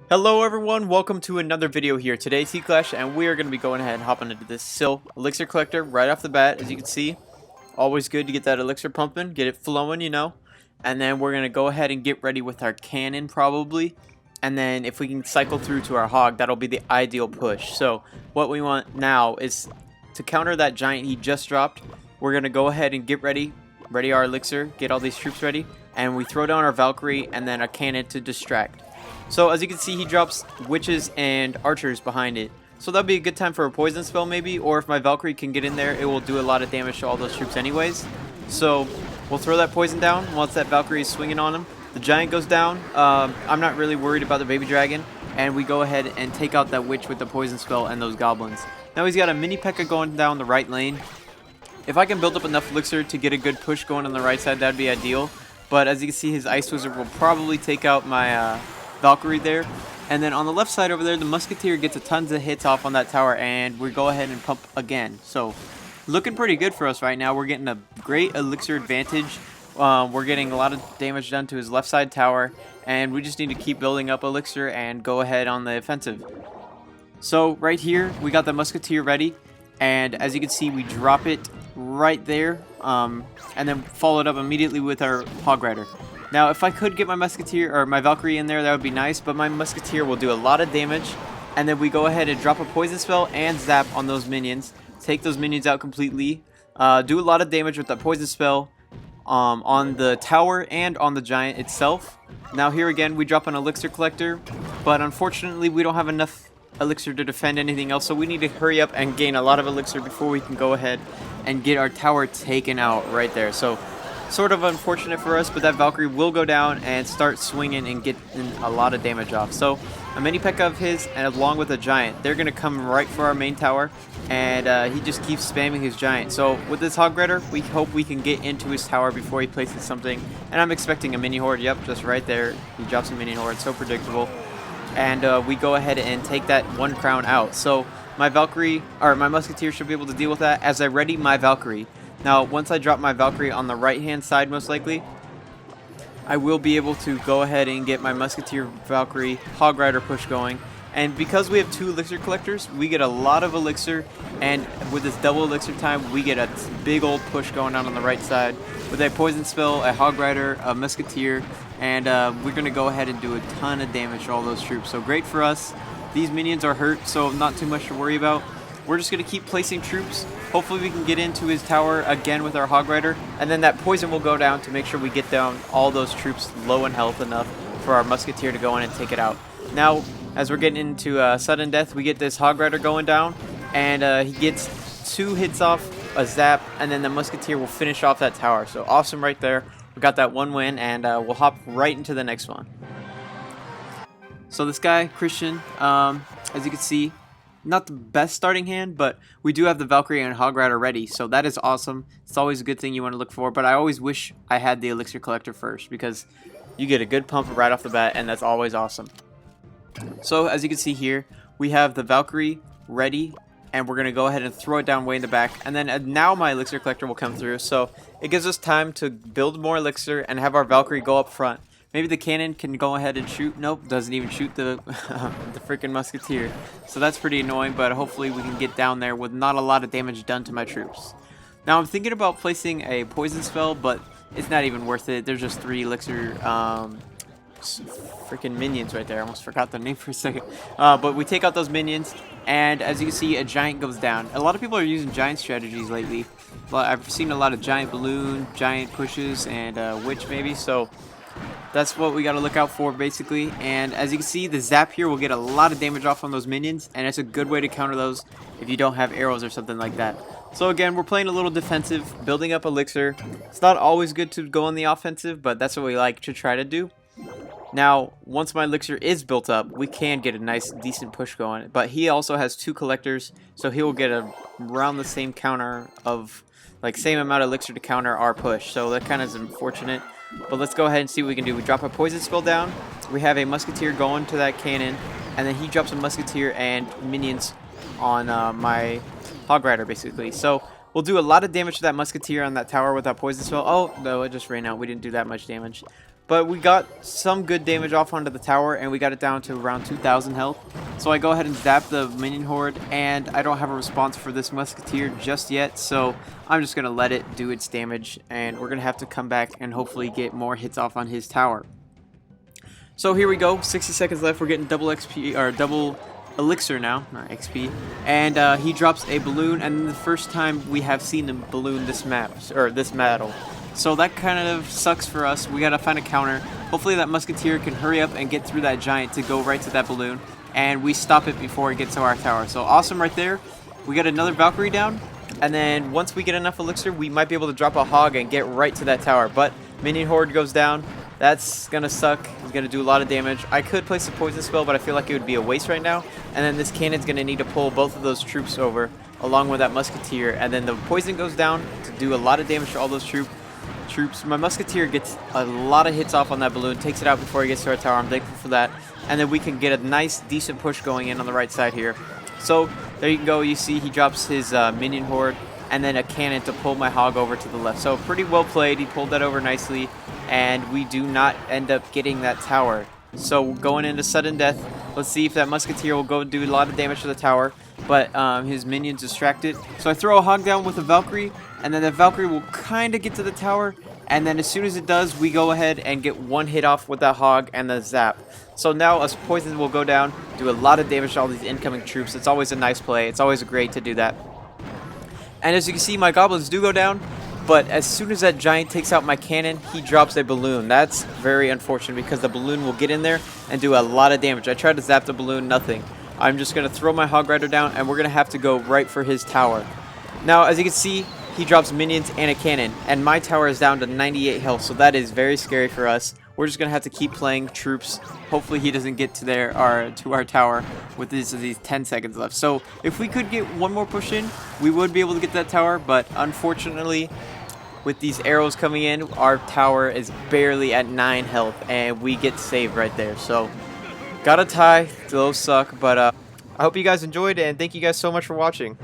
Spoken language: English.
Hello everyone, welcome to another video here. Today T-Clash, and we are going to be going ahead and hopping into this elixir collector right off the bat. As you can see, always good to get that elixir pumping, get it flowing, you know. And then we're going to go ahead and get ready with our cannon probably. And then if we can cycle through to our hog, that'll be the ideal push. So what we want now is to counter that giant he just dropped. We're going to go ahead and get ready our elixir, get all these troops ready. And we throw down our Valkyrie and then a cannon to distract. So as you can see, he drops witches and archers behind it. So that'd be a good time for a poison spell maybe, or if my Valkyrie can get in there, it will do a lot of damage to all those troops anyways. So we'll throw that poison down once that Valkyrie is swinging on him. The giant goes down. I'm not really worried about the baby dragon. And we go ahead and take out that witch with the poison spell and those goblins. Now he's got a mini P.E.K.K.A going down the right lane. If I can build up enough elixir to get a good push going on the right side, that'd be ideal. But as you can see, his ice wizard will probably take out my Valkyrie there. And then on the left side over there, the musketeer gets a tons of hits off on that tower, and we go ahead and pump again. So looking pretty good for us right now. We're getting a great elixir advantage. We're getting a lot of damage done to his left side tower, and we just need to keep building up elixir and go ahead on the offensive. So right here we got the musketeer ready, and as you can see, we drop it right there, and then follow it up immediately with our hog rider. Now, if I could get my musketeer or my Valkyrie in there, that would be nice, but my musketeer will do a lot of damage. And then we go ahead and drop a poison spell and zap on those minions. Take those minions out completely. Do a lot of damage with that poison spell on the tower and on the giant itself. Now here again, we drop an elixir collector, but unfortunately we don't have enough elixir to defend anything else, so we need to hurry up and gain a lot of elixir before we can go ahead and get our tower taken out right there. So sort of unfortunate for us, but that Valkyrie will go down and start swinging and get a lot of damage off. So a mini P.E.K.K.A of his, and along with a giant, they're going to come right for our main tower, and he just keeps spamming his giant. So with this hog rider, we hope we can get into his tower before he places something. And I'm expecting a mini horde. Yep, just right there. He drops a mini horde. So predictable. And we go ahead and take that one crown out. So my Valkyrie, or my musketeer, should be able to deal with that as I ready my Valkyrie. Now, once I drop my Valkyrie on the right-hand side, most likely, I will be able to go ahead and get my Musketeer Valkyrie Hog Rider push going. And because we have two elixir collectors, we get a lot of elixir, and with this double elixir time, we get a big old push going on the right side. With a poison spell, a Hog Rider, a Musketeer, and we're going to go ahead and do a ton of damage to all those troops. So great for us. These minions are hurt, so not too much to worry about. We're just going to keep placing troops. Hopefully we can get into his tower again with our Hog Rider. And then that poison will go down to make sure we get down all those troops low in health enough for our Musketeer to go in and take it out. Now, as we're getting into sudden death, we get this Hog Rider going down. And he gets 2 hits off, a zap, and then the Musketeer will finish off that tower. So awesome right there. We got that 1 win, and we'll hop right into the next one. So this guy, Christian, as you can see, not the best starting hand, but we do have the Valkyrie and Hog Rider ready, so that is awesome. It's always a good thing you want to look for, but I always wish I had the elixir collector first, because you get a good pump right off the bat, and that's always awesome. So as you can see here, we have the Valkyrie ready, and we're going to go ahead and throw it down way in the back, and then now my elixir collector will come through, so it gives us time to build more elixir and have our Valkyrie go up front. Maybe the cannon can go ahead and shoot. Nope, doesn't even shoot the the freaking musketeer. So that's pretty annoying, but hopefully we can get down there with not a lot of damage done to my troops. Now I'm thinking about placing a poison spell, but it's not even worth it. There's just 3 elixir freaking minions right there. I almost forgot the name for a second. But we take out those minions, and as you can see, a giant goes down. A lot of people are using giant strategies lately. But I've seen a lot of giant balloon, giant pushes, and witch maybe. So that's what we got to look out for, basically. And as you can see, the zap here will get a lot of damage off on those minions, and it's a good way to counter those if you don't have arrows or something like that. So again, we're playing a little defensive, building up elixir. It's not always good to go on the offensive, but that's what we like to try to do. Now, once my elixir is built up, we can get a nice, decent push going. But he also has 2 collectors, so he will get around the same counter of, like, same amount of elixir to counter our push. So that kind of is unfortunate. But let's go ahead and see what we can do. We drop a poison spell down. We have a musketeer going to that cannon. And then he drops a musketeer and minions on my hog rider, basically. So we'll do a lot of damage to that musketeer on that tower with that poison spell. Oh, no, it just ran out. We didn't do that much damage. But we got some good damage off onto the tower, and we got it down to around 2,000 health. So I go ahead and zap the minion horde, and I don't have a response for this musketeer just yet, so I'm just going to let it do its damage, and we're going to have to come back and hopefully get more hits off on his tower. So here we go, 60 seconds left. We're getting double XP, or double elixir now, not XP, and he drops a balloon, and the first time we have seen a balloon this map, or this battle. So that kind of sucks for us. We gotta find a counter. Hopefully that musketeer can hurry up and get through that giant to go right to that balloon, and we stop it before it gets to our tower. So awesome right there. We got another Valkyrie down, and then once we get enough elixir, we might be able to drop a hog and get right to that tower. But minion horde goes down. That's gonna suck. It's gonna do a lot of damage. I could place a poison spell, but I feel like it would be a waste right now. And then this cannon's gonna need to pull both of those troops over along with that musketeer, and then the poison goes down to do a lot of damage to all those troops. My musketeer gets a lot of hits off on that balloon, takes it out before he gets to our tower. I'm thankful for that. And then we can get a nice, decent push going in on the right side here. So there you can go. You see he drops his minion horde and then a cannon to pull my hog over to the left. So pretty well played. He pulled that over nicely, and we do not end up getting that tower. So going into sudden death, let's see if that musketeer will go and do a lot of damage to the tower, but his minions distracted. So I throw a hog down with a Valkyrie, and then the Valkyrie will kind of get to the tower, and then as soon as it does, we go ahead and get one hit off with that hog and the zap. So now a poison will go down, do a lot of damage to all these incoming troops. It's always a nice play. It's always great to do that. And as you can see, my goblins do go down, but as soon as that giant takes out my cannon, he drops a balloon. That's very unfortunate because the balloon will get in there and do a lot of damage. I tried to zap the balloon, nothing. I'm just going to throw my hog rider down, and we're going to have to go right for his tower. Now, as you can see, he drops minions and a cannon, and my tower is down to 98 health, so that is very scary for us. We're just going to have to keep playing troops. Hopefully he doesn't get to our tower with these 10 seconds left. So if we could get one more push in, we would be able to get that tower, but unfortunately, with these arrows coming in, our tower is barely at 9 health, and we get saved right there. So got a tie. Those suck, but I hope you guys enjoyed, and thank you guys so much for watching.